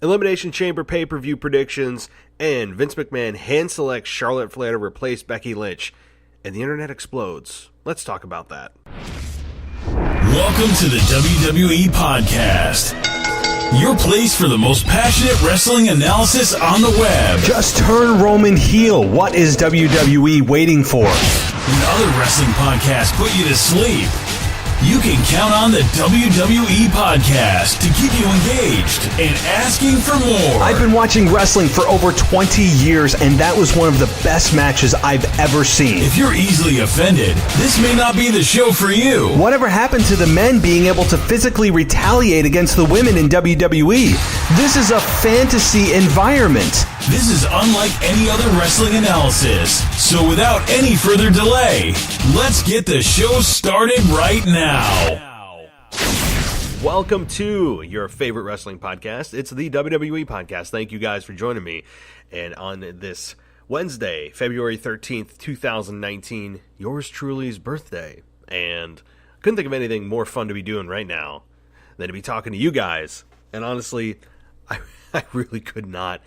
Elimination Chamber pay-per-view predictions, and Vince McMahon hand-selects Charlotte Flair to replace Becky Lynch, and the internet explodes. Let's talk about that. Welcome to the WWE Podcast, your place for the most passionate wrestling analysis on the web. Just turn Roman heel. What is WWE waiting for? When other wrestling podcasts put you to sleep, you can count on the WWE Podcast to keep you engaged and asking for more. I've been watching wrestling for over 20 years, and that was one of the best matches I've ever seen. If you're easily offended, this may not be the show for you. Whatever happened to the men being able to physically retaliate against the women in WWE? This is a fantasy environment. This is unlike any other wrestling analysis. So without any further delay, let's get the show started right now. Welcome to your favorite wrestling podcast. It's the WWE Podcast. Thank you guys for joining me. And on this Wednesday, February 13th, 2019, yours truly's birthday. And I couldn't think of anything more fun to be doing right now than to be talking to you guys. And honestly, I really could not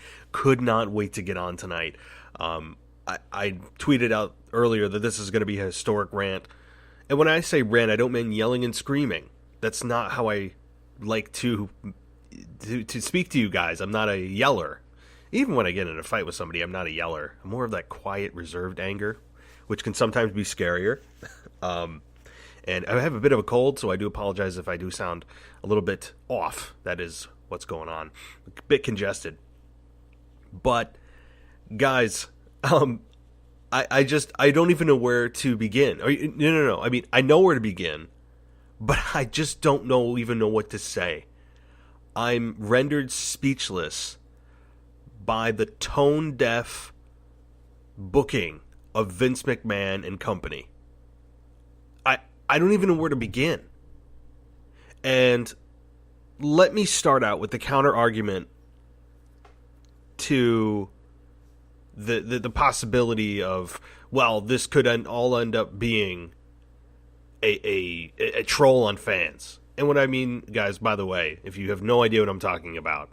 wait to get on tonight. I tweeted out earlier that this is going to be a historic rant. And when I say rant, I don't mean yelling and screaming. That's not how I like to speak to you guys. I'm not a yeller. Even when I get in a fight with somebody, I'm not a yeller. I'm more of that quiet, reserved anger, which can sometimes be scarier. And I have a bit of a cold, so I do apologize if I do sound a little bit off. That is what's going on. A bit congested. But, guys, I don't even know where to begin. No. I mean, I know where to begin, but I just don't even know what to say. I'm rendered speechless by the tone-deaf booking of Vince McMahon and company. I don't even know where to begin. And let me start out with the counter-argument to the possibility of, well, this could all end up being a troll on fans. And what I mean, guys, by the way, if you have no idea what I'm talking about,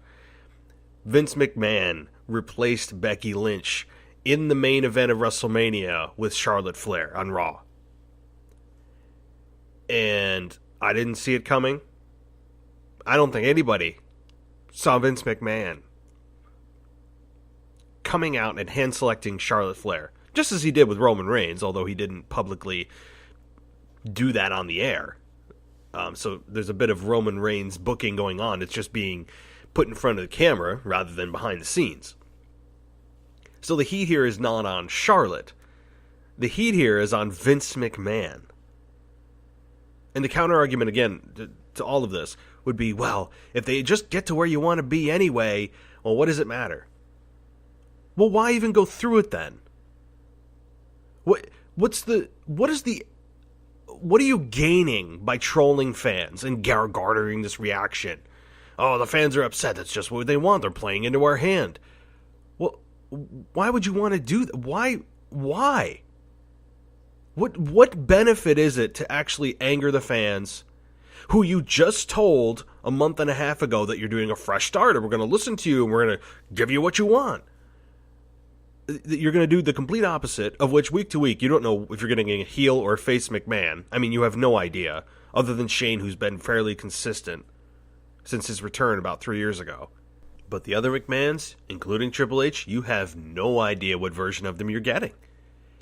Vince McMahon replaced Becky Lynch in the main event of WrestleMania with Charlotte Flair on Raw. And I didn't see it coming. I don't think anybody saw Vince McMahon coming out and hand-selecting Charlotte Flair, just as he did with Roman Reigns, although he didn't publicly do that on the air. So there's a bit of Roman Reigns booking going on. It's just being put in front of the camera rather than behind the scenes. So the heat here is not on Charlotte. The heat here is on Vince McMahon. And the counter-argument, again, to all of this would be, well, if they just get to where you want to be anyway, well, what does it matter? Well, why even go through it then? What are you gaining by trolling fans and garnering this reaction? Oh, the fans are upset. That's just what they want. They're playing into our hand. Well, why would you want to do that? Why? What benefit is it to actually anger the fans who you just told a month and a half ago that you're doing a fresh start and we're going to listen to you and we're going to give you what you want? You're going to do the complete opposite, of which week to week you don't know if you're getting a heel or face McMahon. I mean, you have no idea, other than Shane, who's been fairly consistent since his return about 3 years ago. But the other McMahons, including Triple H, you have no idea what version of them you're getting.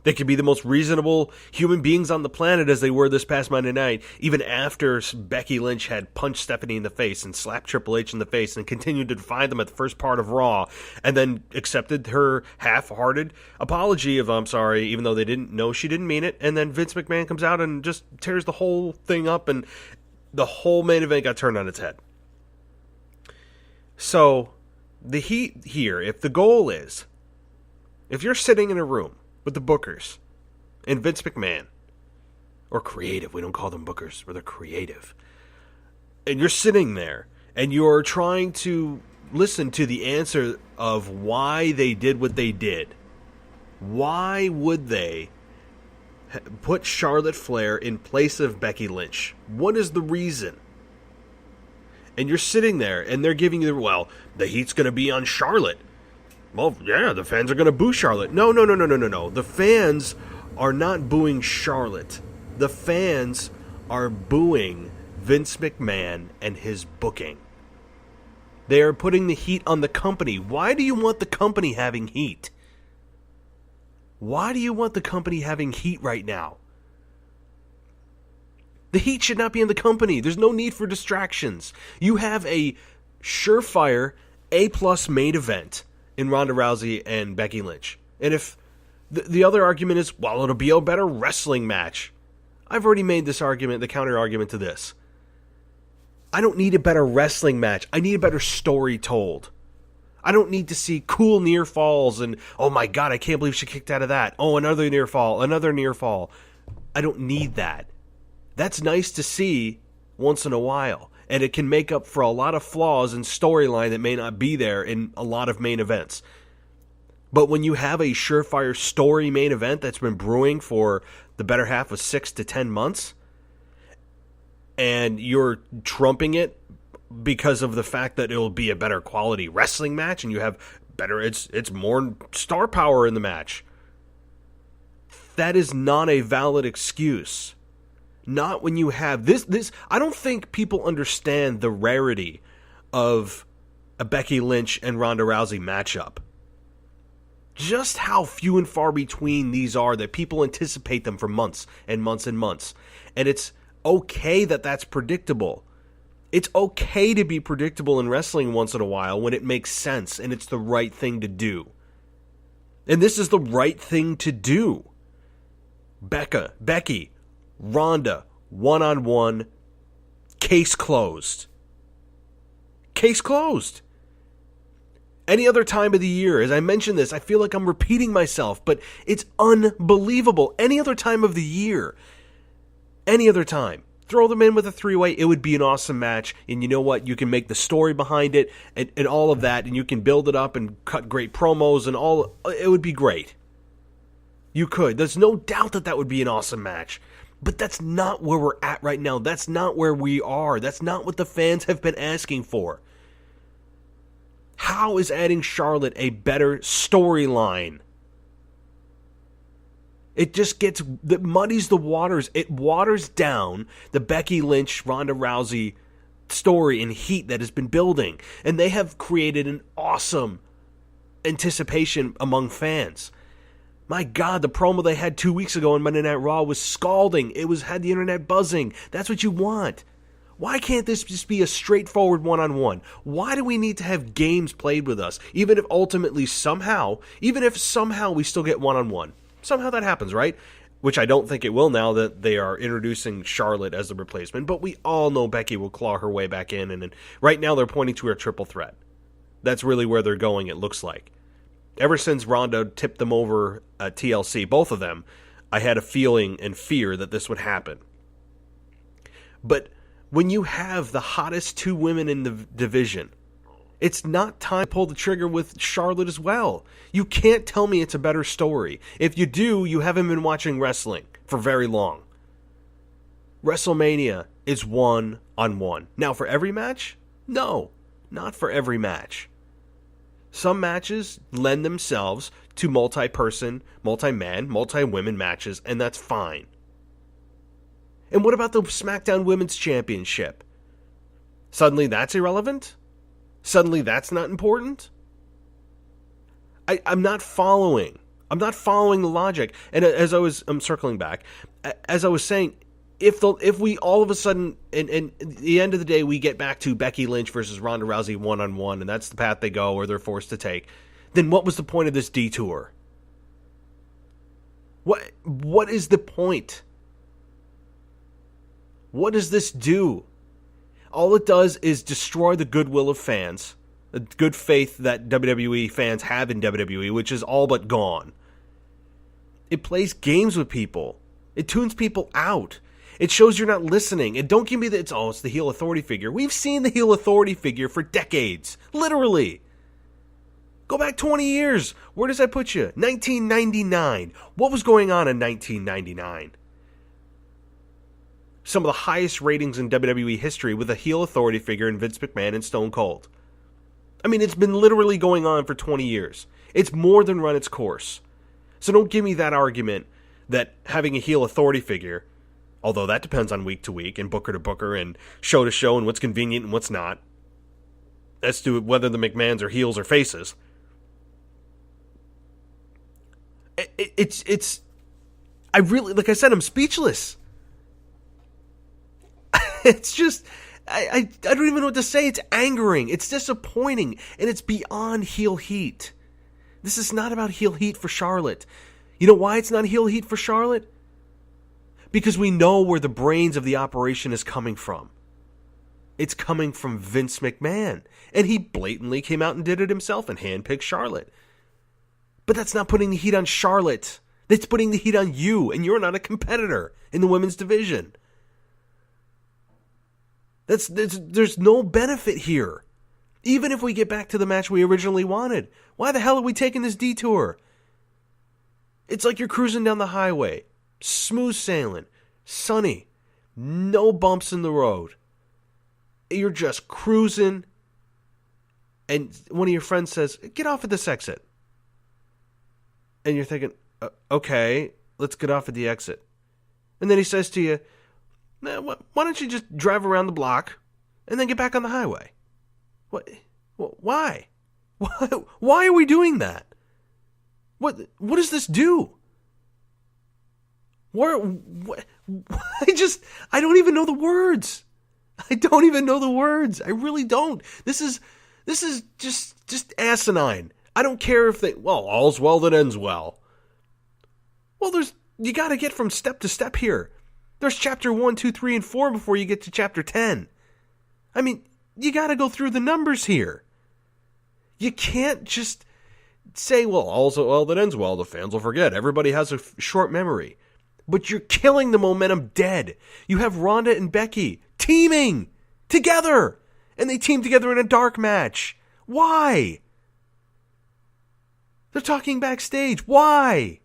They could be the most reasonable human beings on the planet as they were this past Monday night, even after Becky Lynch had punched Stephanie in the face and slapped Triple H in the face and continued to defy them at the first part of Raw, and then accepted her half-hearted apology of, I'm sorry, even though they didn't know she didn't mean it, and then Vince McMahon comes out and just tears the whole thing up, and the whole main event got turned on its head. So, the heat here, if the goal is, if you're sitting in a room with the bookers and Vince McMahon, or creative, we don't call them bookers, they're creative, and you're sitting there and you're trying to listen to the answer of why they did what they did, why would they put Charlotte Flair in place of Becky Lynch? What is the reason? And you're sitting there, and they're giving you, the heat's going to be on Charlotte. Well, yeah, the fans are going to boo Charlotte. No. The fans are not booing Charlotte. The fans are booing Vince McMahon and his booking. They are putting the heat on the company. Why do you want the company having heat? Why do you want the company having heat right now? The heat should not be in the company. There's no need for distractions. You have a surefire A+ main event in Ronda Rousey and Becky Lynch. And if the other argument is, it'll be a better wrestling match. I've already made this argument, the counter argument to this. I don't need a better wrestling match. I need a better story told. I don't need to see cool near falls and, oh my God, I can't believe she kicked out of that. Oh, another near fall. I don't need that. That's nice to see once in a while. And it can make up for a lot of flaws in storyline that may not be there in a lot of main events. But when you have a surefire story main event that's been brewing for the better half of 6 to 10 months, and you're trumping it because of the fact that it'll be a better quality wrestling match, and you have better, it's more star power in the match. That is not a valid excuse. Not when you have this. I don't think people understand the rarity of a Becky Lynch and Ronda Rousey matchup. Just how few and far between these are that people anticipate them for months and months and months. And it's okay that that's predictable. It's okay to be predictable in wrestling once in a while when it makes sense and it's the right thing to do. And this is the right thing to do. Becky, Ronda, one-on-one, case closed. Case closed. Any other time of the year, as I mentioned this, I feel like I'm repeating myself, but it's unbelievable. Any other time of the year, any other time, throw them in with a three-way, it would be an awesome match, and you know what? You can make the story behind it and all of that, and you can build it up and cut great promos and all. It would be great. You could. There's no doubt that would be an awesome match. But that's not where we're at right now. That's not where we are. That's not what the fans have been asking for. How is adding Charlotte a better storyline? It just muddies the waters. It waters down the Becky Lynch, Ronda Rousey story and heat that has been building. And they have created an awesome anticipation among fans. My God, the promo they had 2 weeks ago on Monday Night Raw was scalding. It had the internet buzzing. That's what you want. Why can't this just be a straightforward one-on-one? Why do we need to have games played with us? Even if somehow we still get one-on-one. Somehow that happens, right? Which I don't think it will now that they are introducing Charlotte as the replacement. But we all know Becky will claw her way back in. And right now they're pointing to a triple threat. That's really where they're going, it looks like. Ever since Ronda tipped them over at TLC, both of them, I had a feeling and fear that this would happen. But when you have the hottest two women in the division, it's not time to pull the trigger with Charlotte as well. You can't tell me it's a better story. If you do, you haven't been watching wrestling for very long. WrestleMania is one-on-one. Now, for every match? No, not for every match. Some matches lend themselves to multi-person, multi-man, multi-women matches, and that's fine. And what about the SmackDown Women's Championship? Suddenly that's irrelevant? Suddenly that's not important? I'm not following. I'm not following the logic. And I'm circling back. As I was saying, if we all of a sudden, and at the end of the day, we get back to Becky Lynch versus Ronda Rousey one-on-one, and that's the path they go or they're forced to take, then what was the point of this detour? What is the point? What does this do? All it does is destroy the goodwill of fans, the good faith that WWE fans have in WWE, which is all but gone. It plays games with people. It tunes people out. It shows you're not listening. And don't give me it's the heel authority figure. We've seen the heel authority figure for decades. Literally. Go back 20 years. Where does that put you? 1999. What was going on in 1999? some of the highest ratings in WWE history with a heel authority figure in Vince McMahon and Stone Cold. I mean, it's been literally going on for 20 years. It's more than run its course. So don't give me that argument that having a heel authority figure, although that depends on week to week and booker to booker and show to show and what's convenient and what's not, as to whether the McMahons are heels or faces. It's I really, like I said, I'm speechless. It's just, I don't even know what to say. It's angering. It's disappointing. And it's beyond heel heat. This is not about heel heat for Charlotte. You know why it's not heel heat for Charlotte? Because we know where the brains of the operation is coming from. It's coming from Vince McMahon. And he blatantly came out and did it himself and handpicked Charlotte. But that's not putting the heat on Charlotte. That's putting the heat on you, and you're not a competitor in the women's division. There's no benefit here. Even if we get back to the match we originally wanted, why the hell are we taking this detour? It's like you're cruising down the highway, smooth sailing, sunny, no bumps in the road. You're just cruising, and one of your friends says, "Get off at this exit." And you're thinking, okay, let's get off at the exit. And then he says to you, why don't you just drive around the block and then get back on the highway? What? Why? Why are we doing that? What does this do? I don't even know the words. I don't even know the words. I really don't. This is just asinine. I don't care if all's well that ends well. Well, you got to get from step to step here. There's chapter 1, 2, 3, and 4 before you get to chapter 10. I mean, you got to go through the numbers here. You can't just say, all's well that ends well. The fans will forget. Everybody has a short memory. But you're killing the momentum dead. You have Ronda and Becky teaming together. And they team together in a dark match. Why? They're talking backstage. Why?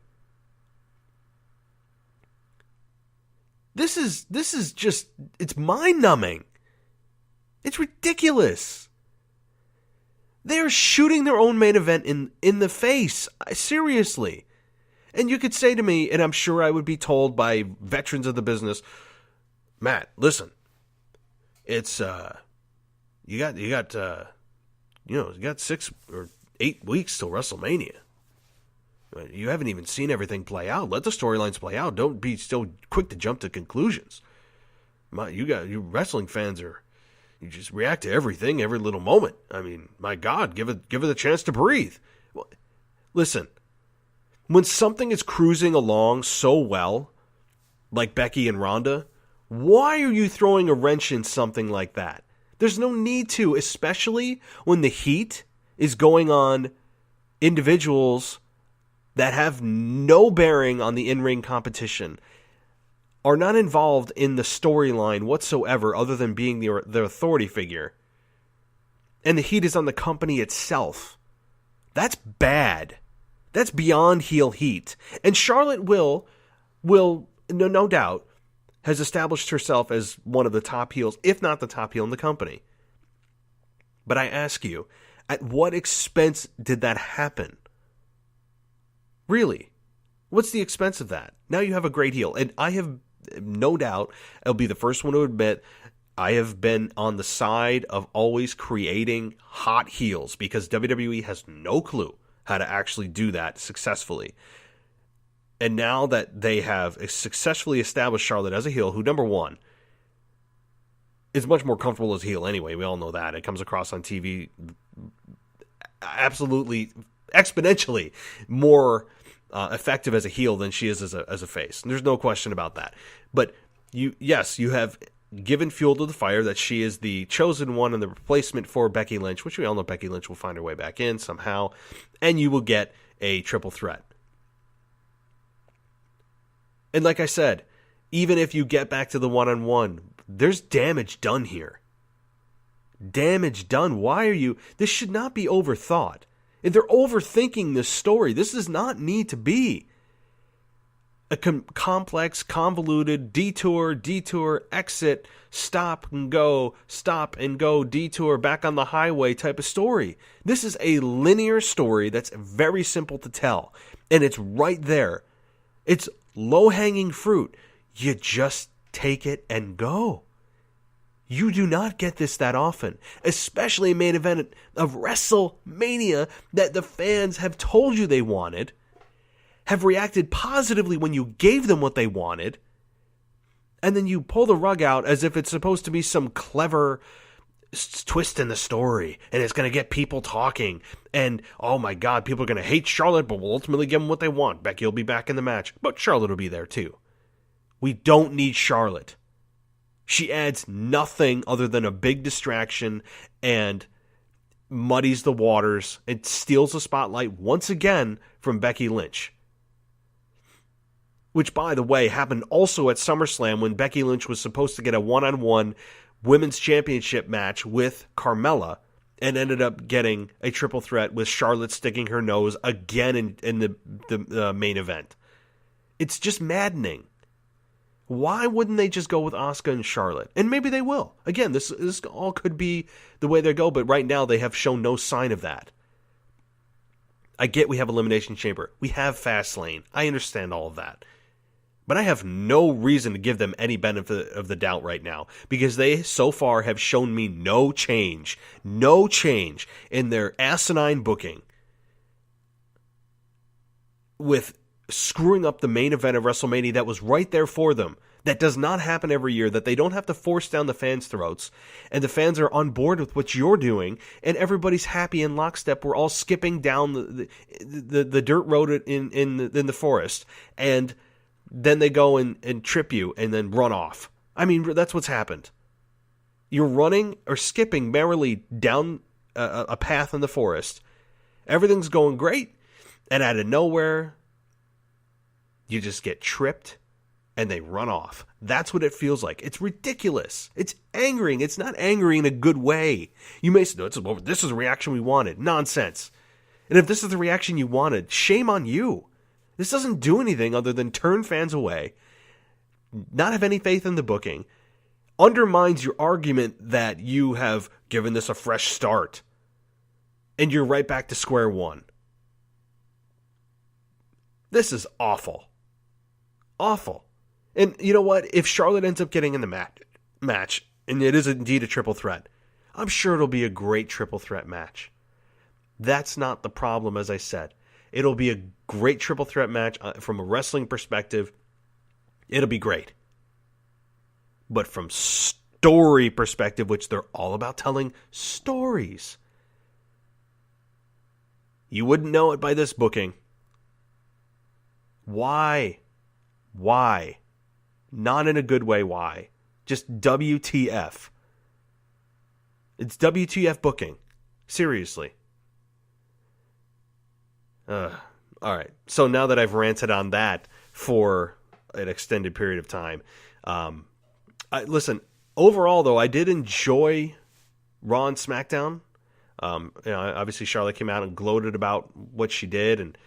This is just, it's mind-numbing. It's ridiculous. They're shooting their own main event in the face. Seriously. And you could say to me, and I'm sure I would be told by veterans of the business, Matt, listen, it's, you got 6 or 8 weeks till WrestleMania. You haven't even seen everything play out. Let the storylines play out. Don't be so quick to jump to conclusions. You wrestling fans you just react to everything, every little moment. I mean, my God, give it a chance to breathe. Well, listen, when something is cruising along so well, like Becky and Ronda, why are you throwing a wrench in something like that? There's no need to, especially when the heat is going on individuals that have no bearing on the in-ring competition, are not involved in the storyline whatsoever other than being the authority figure. And the heat is on the company itself. That's bad. That's beyond heel heat. And Charlotte will no doubt, has established herself as one of the top heels, if not the top heel in the company. But I ask you, at what expense did that happen? Really? What's the expense of that? Now you have a great heel. And I have no doubt, I'll be the first one to admit, I have been on the side of always creating hot heels because WWE has no clue how to actually do that successfully. And now that they have successfully established Charlotte as a heel, who, number one, is much more comfortable as a heel anyway. We all know that. It comes across on TV absolutely exponentially more effective as a heel than she is as a face. And there's no question about that. But you have given fuel to the fire that she is the chosen one and the replacement for Becky Lynch, which we all know Becky Lynch will find her way back in somehow, and you will get a triple threat. And like I said, even if you get back to the one-on-one, there's damage done here. Damage done. Why are you... This should not be overthought. If they're overthinking this story, this does not need to be. a complex, convoluted detour, exit, stop and go, detour, back on the highway type of story. This is a linear story that's very simple to tell, and it's right there. It's low-hanging fruit. You just take it and go. You do not get this that often, especially a main event of WrestleMania that the fans have told you they wanted, have reacted positively when you gave them what they wanted, and then you pull the rug out as if it's supposed to be some clever twist in the story, and it's going to get people talking, and oh my god, people are going to hate Charlotte, but we'll ultimately give them what they want. Becky will be back in the match, but Charlotte will be there too. We don't need Charlotte. She adds nothing other than a big distraction and muddies the waters and steals the spotlight once again from Becky Lynch. Which, by the way, happened also at SummerSlam when Becky Lynch was supposed to get a one-on-one women's championship match with Carmella and ended up getting a triple threat with Charlotte sticking her nose again in the main event. It's just maddening. Why wouldn't they just go with Asuka and Charlotte? And maybe they will. Again, this all could be the way they go, but right now they have shown no sign of that. I get we have Elimination Chamber. We have Fastlane. I understand all of that. But I have no reason to give them any benefit of the doubt right now because they so far have shown me no change in their asinine booking with screwing up the main event of WrestleMania that was right there for them. That does not happen every year, that they don't have to force down the fans' throats, and the fans are on board with what you're doing, and everybody's happy in lockstep. We're all skipping down the dirt road in the forest, and then they go and trip you and then run off. I mean, that's what's happened. You're running or skipping merrily down a path in the forest. Everything's going great, and out of nowhere, you just get tripped and they run off. That's what it feels like. It's ridiculous. It's angering. It's not angry in a good way. You may say, no, this is a reaction we wanted. Nonsense. And if this is the reaction you wanted, shame on you. This doesn't do anything other than turn fans away, not have any faith in the booking, undermines your argument that you have given this a fresh start, and you're right back to square one. This is awful. Awful. And you know what? If Charlotte ends up getting in the match, and it is indeed a triple threat, I'm sure it'll be a great triple threat match. That's not the problem, as I said. It'll be a great triple threat match from a wrestling perspective. It'll be great. But from story perspective, which they're all about telling stories, you wouldn't know it by this booking. Why? Why? Not in a good way, why? Just WTF. It's WTF booking. Seriously. All right. So now that I've ranted on that for an extended period of time, listen, overall, though, I did enjoy Raw and SmackDown. Obviously, Charlotte came out and gloated about what she did, and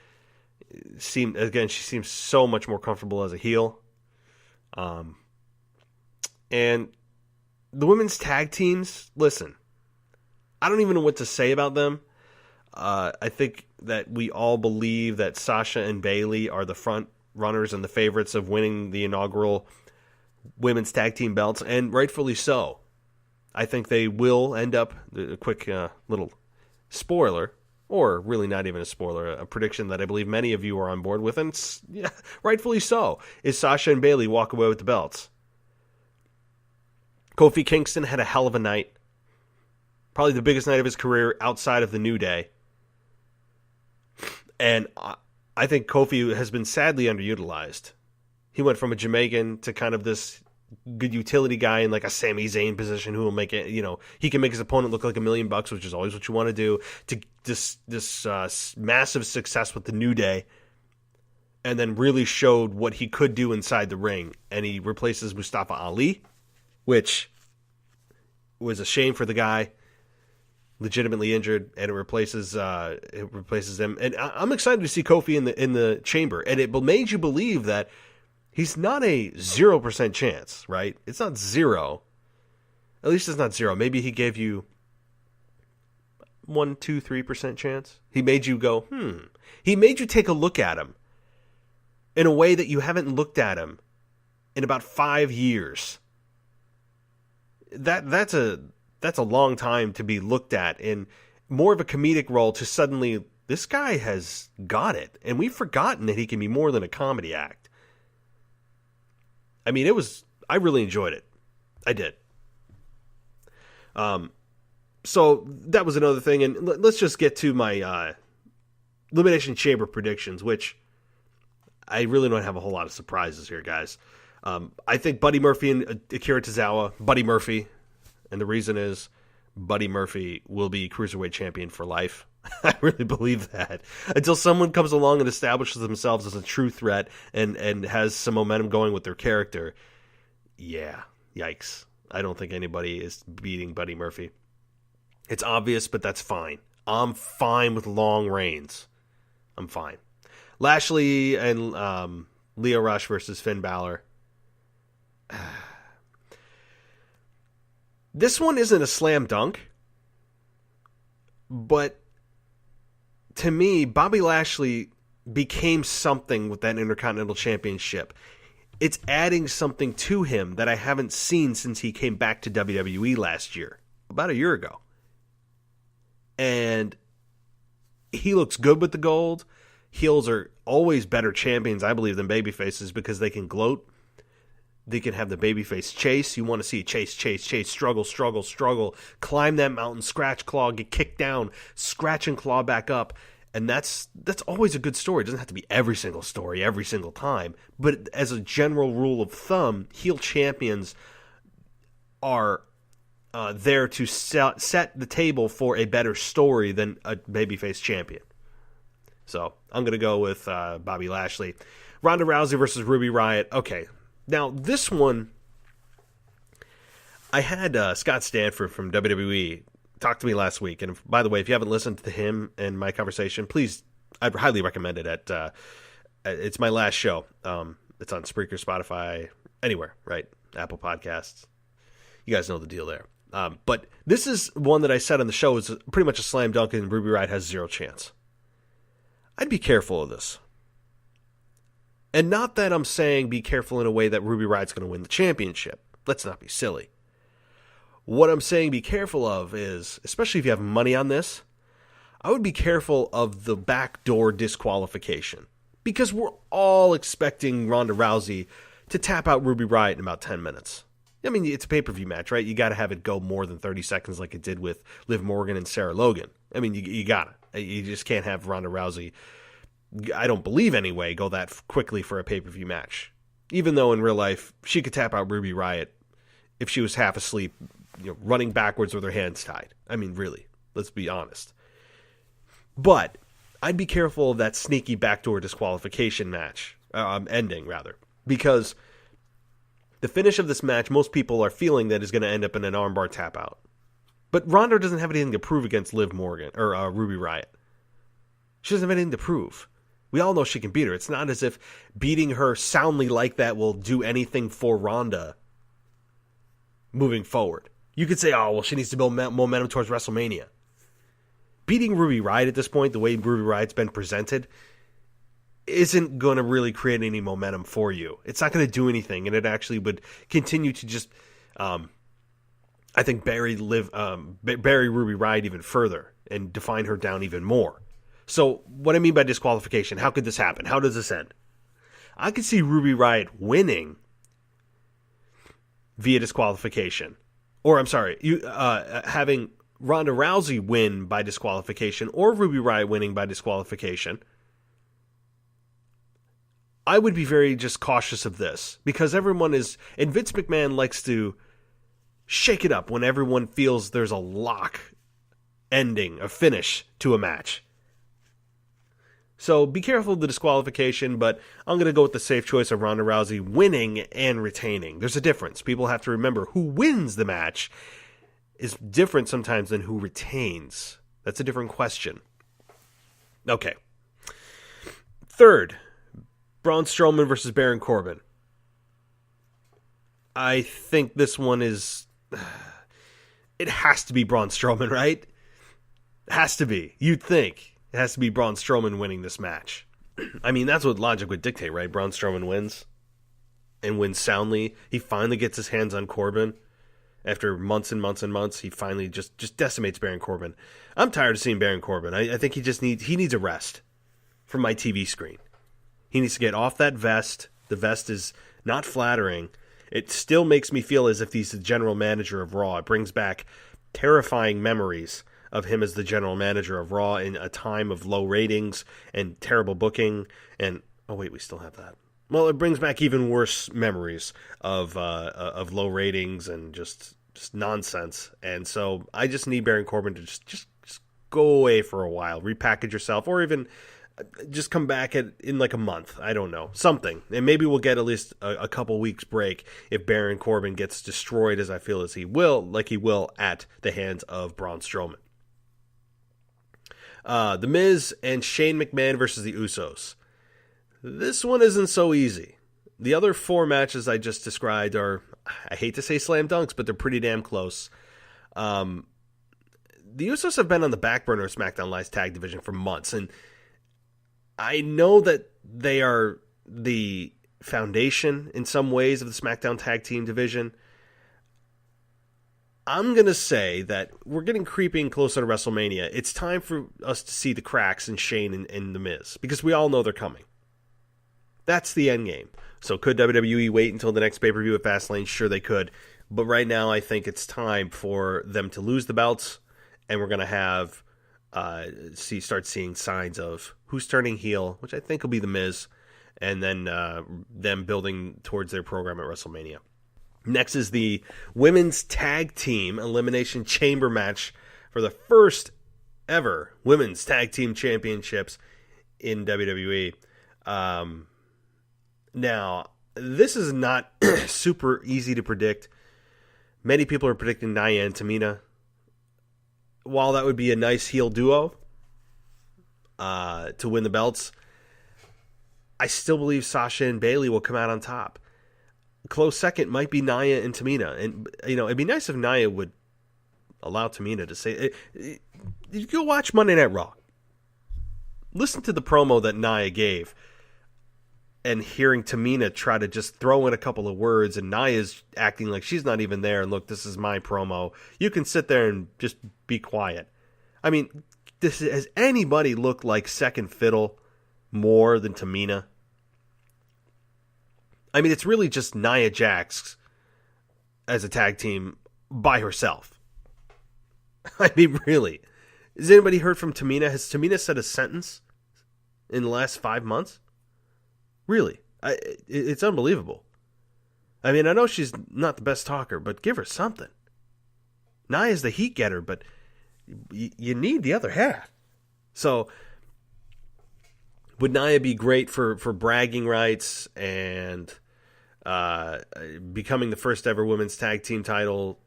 she seems so much more comfortable as a heel. And the women's tag teams, listen, I don't even know what to say about them. I think that we all believe that Sasha and Bayley are the front runners and the favorites of winning the inaugural women's tag team belts, and rightfully so. I think they will end up, a quick little spoiler, or really not even a spoiler, a prediction that I believe many of you are on board with, and yeah, rightfully so, is Sasha and Bayley walk away with the belts. Kofi Kingston had a hell of a night. Probably the biggest night of his career outside of the New Day. And I think Kofi has been sadly underutilized. He went from a Jamaican to kind of this good utility guy in like a Sami Zayn position who will make it, he can make his opponent look like $1 million, which is always what you want to do, to this massive success with the New Day, and then really showed what he could do inside the ring. And he replaces Mustafa Ali, which was a shame for the guy, legitimately injured, and it replaces him. And I'm excited to see Kofi in the chamber, and it made you believe that He's not a 0% chance, right? It's not zero. At least it's not zero. Maybe he gave you 1, 2, 3% chance. He made you go, He made you take a look at him in a way that you haven't looked at him in about 5 years. That's a long time to be looked at in more of a comedic role to suddenly, this guy has got it. And we've forgotten that he can be more than a comedy act. I mean, I really enjoyed it. I did. So that was another thing. And let's just get to my Elimination Chamber predictions, which I really don't have a whole lot of surprises here, guys. I think Buddy Murphy and Akira Tozawa, Buddy Murphy, and the reason is Buddy Murphy will be Cruiserweight Champion for life. I really believe that. Until someone comes along and establishes themselves as a true threat and has some momentum going with their character. Yeah, yikes. I don't think anybody is beating Buddy Murphy. It's obvious, but that's fine. I'm fine with long reigns. I'm fine. Lashley and Lio Rush versus Finn Balor. This one isn't a slam dunk, but to me, Bobby Lashley became something with that Intercontinental Championship. It's adding something to him that I haven't seen since he came back to WWE last year, about a year ago. And he looks good with the gold. Heels are always better champions, I believe, than babyfaces because they can gloat. They can have the babyface chase. You want to see a chase, struggle, climb that mountain, scratch, claw, get kicked down, scratch and claw back up. And that's always a good story. It doesn't have to be every single story, every single time. But as a general rule of thumb, heel champions are there to set the table for a better story than a babyface champion. So I'm going to go with Bobby Lashley. Ronda Rousey versus Ruby Riott. Okay. Now, this one, I had Scott Stanford from WWE talk to me last week. And by the way, if you haven't listened to him and my conversation, please, I'd highly recommend it. It's my last show. It's on Spreaker, Spotify, anywhere, right? Apple Podcasts. You guys know the deal there. But this is one that I said on the show is pretty much a slam dunk and Ruby Riott has zero chance. I'd be careful of this. And not that I'm saying be careful in a way that Ruby Riott's going to win the championship. Let's not be silly. What I'm saying be careful of is, especially if you have money on this, I would be careful of the backdoor disqualification. Because we're all expecting Ronda Rousey to tap out Ruby Riott in about 10 minutes. I mean, it's a pay-per-view match, right? You got to have it go more than 30 seconds like it did with Liv Morgan and Sarah Logan. I mean, you got it. You just can't have Ronda Rousey, I don't believe anyway, go that quickly for a pay-per-view match. Even though in real life, she could tap out Ruby Riott if she was half asleep, running backwards with her hands tied. I mean, really, let's be honest. But I'd be careful of that sneaky backdoor disqualification match, ending rather, because the finish of this match, most people are feeling that is going to end up in an armbar tap out. But Ronda doesn't have anything to prove against Liv Morgan or Ruby Riott. She doesn't have anything to prove. We all know she can beat her. It's not as if beating her soundly like that will do anything for Ronda moving forward. You could say, oh, well, she needs to build momentum towards WrestleMania. Beating Ruby Riott at this point, the way Ruby Riott's been presented, isn't going to really create any momentum for you. It's not going to do anything, and it actually would continue to just, I think, bury Ruby Riott even further and define her down even more. So what I mean by disqualification, how could this happen? How does this end? I could see Ruby Riott winning via disqualification. Or, I'm sorry, having Ronda Rousey win by disqualification or Ruby Riott winning by disqualification. I would be very just cautious of this because everyone is, and Vince McMahon likes to shake it up when everyone feels there's a lock ending, a finish to a match. So be careful of the disqualification, but I'm going to go with the safe choice of Ronda Rousey winning and retaining. There's a difference. People have to remember who wins the match is different sometimes than who retains. That's a different question. Okay. Third, Braun Strowman versus Baron Corbin. I think this one is... It has to be Braun Strowman, right? It has to be. You'd think. It has to be Braun Strowman winning this match. I mean, that's what logic would dictate, right? Braun Strowman wins. And wins soundly. He finally gets his hands on Corbin. After months and months and months, he finally just decimates Baron Corbin. I'm tired of seeing Baron Corbin. I think he needs a rest from my TV screen. He needs to get off that vest. The vest is not flattering. It still makes me feel as if he's the general manager of Raw. It brings back terrifying memories of him as the general manager of Raw in a time of low ratings and terrible booking. And, oh wait, we still have that. Well, it brings back even worse memories of low ratings and just nonsense. And so I just need Baron Corbin to just go away for a while, repackage yourself, or even just come back in like a month. I don't know. Something. And maybe we'll get at least a couple weeks break if Baron Corbin gets destroyed, as I feel as he will, at the hands of Braun Strowman. The Miz and Shane McMahon versus the Usos. This one isn't so easy. The other 4 matches I just described are, I hate to say slam dunks, but they're pretty damn close. The Usos have been on the back burner of SmackDown Live's tag division for months, and I know that they are the foundation in some ways of the SmackDown tag team division. I'm going to say that we're getting creeping closer to WrestleMania. It's time for us to see the cracks in Shane and The Miz, because we all know they're coming. That's the end game. So could WWE wait until the next pay-per-view at Fastlane? Sure, they could. But right now, I think it's time for them to lose the belts, and we're going to have start seeing signs of who's turning heel, which I think will be The Miz, and then them building towards their program at WrestleMania. Next is the Women's Tag Team Elimination Chamber match for the first ever Women's Tag Team Championships in WWE. Now, this is not super easy to predict. Many people are predicting Nia and Tamina. While that would be a nice heel duo to win the belts, I still believe Sasha and Bayley will come out on top. Close second might be Nia and Tamina. And, it'd be nice if Nia would allow Tamina to say... You go watch Monday Night Raw. Listen to the promo that Nia gave. And hearing Tamina try to just throw in a couple of words, and Nia's acting like she's not even there, and look, this is my promo. You can sit there and just be quiet. I mean, has anybody looked like second fiddle more than Tamina? I mean, it's really just Nia Jax as a tag team by herself. I mean, really. Has anybody heard from Tamina? Has Tamina said a sentence in the last 5 months? Really, it's unbelievable. I mean, I know she's not the best talker, but give her something. Nia's the heat getter, but you need the other half. So, would Nia be great for bragging rights and becoming the first ever women's tag team title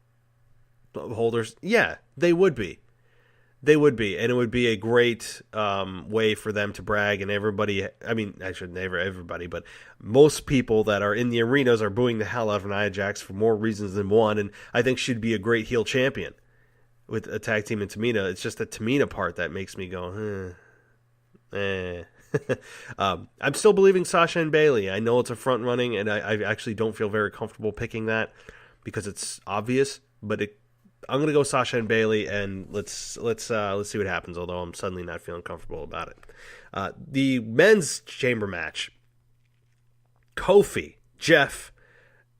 holders? Yeah, they would be. They would be, and it would be a great way for them to brag, and everybody, I mean, actually never everybody, but most people that are in the arenas are booing the hell out of Nia Jax for more reasons than one, and I think she'd be a great heel champion with a tag team in Tamina. It's just the Tamina part that makes me go, I'm still believing Sasha and Bayley. I know it's a front running, and I actually don't feel very comfortable picking that because it's obvious, but I'm going to go Sasha and Bayley, and let's see what happens, although I'm suddenly not feeling comfortable about it. The men's chamber match. Kofi, Jeff,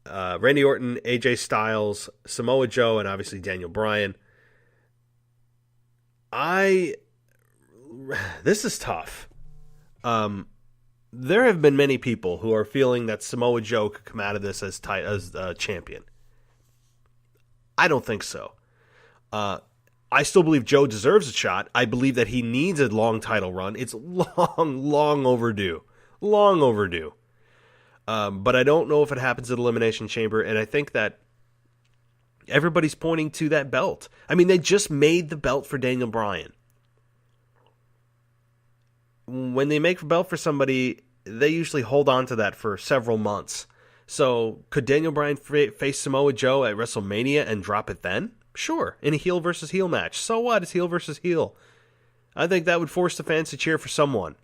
Randy Orton, AJ Styles, Samoa Joe, and obviously Daniel Bryan. This is tough. There have been many people who are feeling that Samoa Joe could come out of this as champion. I don't think so. I still believe Joe deserves a shot. I believe that he needs a long title run. It's long overdue. Long overdue. But I don't know if it happens at Elimination Chamber, and I think that everybody's pointing to that belt. I mean, they just made the belt for Daniel Bryan. When they make a belt for somebody, they usually hold on to that for several months. So could Daniel Bryan face Samoa Joe at WrestleMania and drop it then? Sure, in a heel versus heel match. So what? It's heel versus heel. I think that would force the fans to cheer for someone.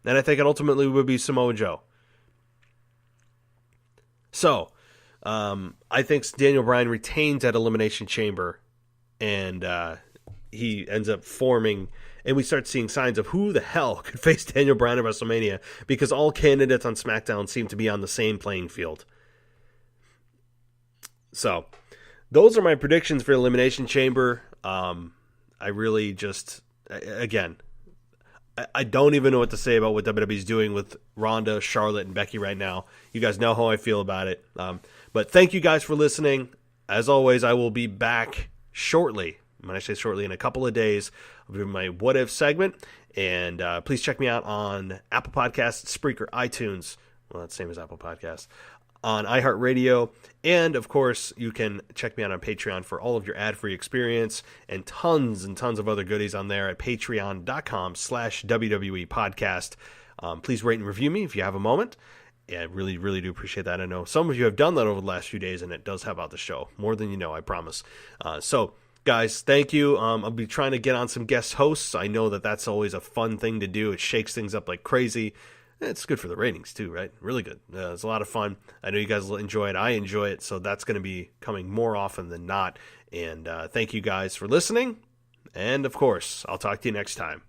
And I think it ultimately would be Samoa Joe. So, I think Daniel Bryan retains at Elimination Chamber, and he ends up forming, and we start seeing signs of who the hell could face Daniel Bryan at WrestleMania, because all candidates on SmackDown seem to be on the same playing field. So, those are my predictions for Elimination Chamber. I really just, again, I don't even know what to say about what WWE's doing with Ronda, Charlotte, and Becky right now. You guys know how I feel about it. But thank you guys for listening. As always, I will be back shortly. When I say shortly, in a couple of days, I'll be doing my What If segment. And please check me out on Apple Podcasts, Spreaker, iTunes. Well, that's the same as Apple Podcasts. On iHeartRadio. And, of course, you can check me out on Patreon for all of your ad-free experience and tons of other goodies on there at patreon.com/WWE podcast. Please rate and review me if you have a moment. Yeah, I really, really do appreciate that. I know some of you have done that over the last few days, and it does help out the show. More than you know, I promise. So, guys, thank you. I'll be trying to get on some guest hosts. I know that that's always a fun thing to do. It shakes things up like crazy. It's good for the ratings, too, right? Really good. It's a lot of fun. I know you guys will enjoy it. I enjoy it, so that's going to be coming more often than not. And thank you guys for listening. And, of course, I'll talk to you next time.